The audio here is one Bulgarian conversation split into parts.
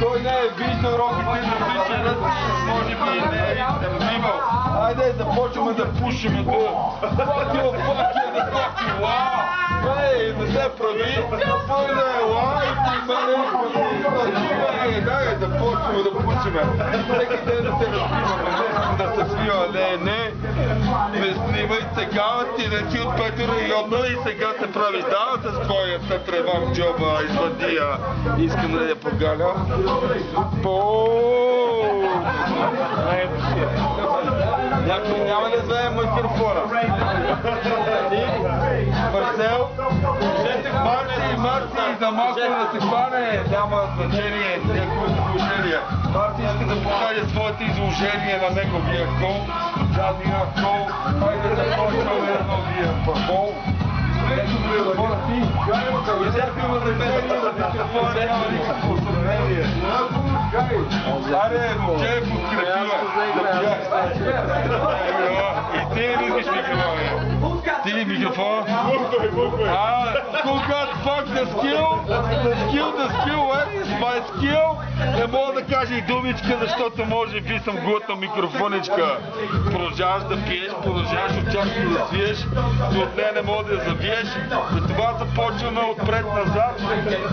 Той не е виждал роките на вечерът, може би не е внимал. Айде започваме да пушим Факил, не се прави, пълна ела и ти мене дай да почваме да пушиме. Всеки ден да се разбиваме, да се свива, не снимай сега, ти не си от Петър района и сега се правиш с твоята трева в джоба, извади я, искам да я погаля. Някой няма да вземе микрофона. Марсел, Марти, за малко да се хване, няма значение, неговото изложение. Марти иска да покаже своето изложение на неговия кол, задния кол, хайде да почваме новия първол. Ето микрофона ти, и всяко има значение за микрофона, няма никакво сравнение. Аре, момче, подкрепила. И ти ли искаш микрофона? Ти ли микрофона? Who got fuck the skill? The skill, what is my skill? Не мога да кажа и думичка, защото може би съм глутна микрофоничка. Продължаваш да пиеш, продължаваш участно да свиеш, но от нея не мога да я завиеш. Затова започваме отпред-назад.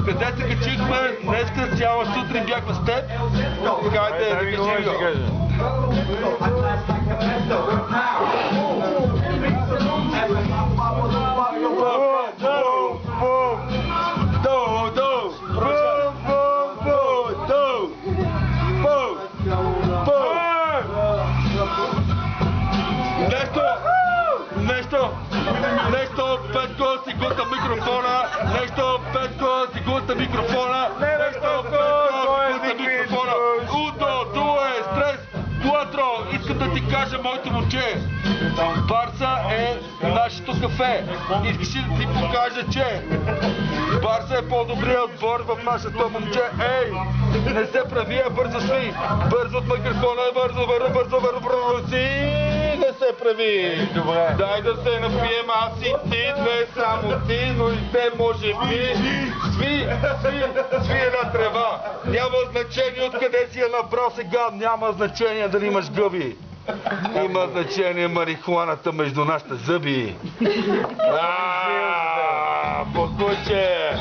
Къде се качихме? Днеска цяла сутрин бяхме с теб. Хайде, да кажи го. Нещо, Петко си гута микрофона, нещо, Петко си гута микрофона, нещо, Петко си гута микрофона. Uno, due, tres, cuatro, искам да ти кажа, моето момче, Барса е нашето кафе. Искаш ли да ти покажа, че Барса е по-добрият отбор в нашето момче. Ей, не се прави, бързо сви. Бързо от микрофона, бързо си. Не се прави. Добре. Дай да се напием аз и ти, две само ти, но и те може би. Сви една трева. Няма значение откъде си я набрал сега, няма значение дали имаш гъби. Има значение марихуаната между нашите зъби. Бокуче!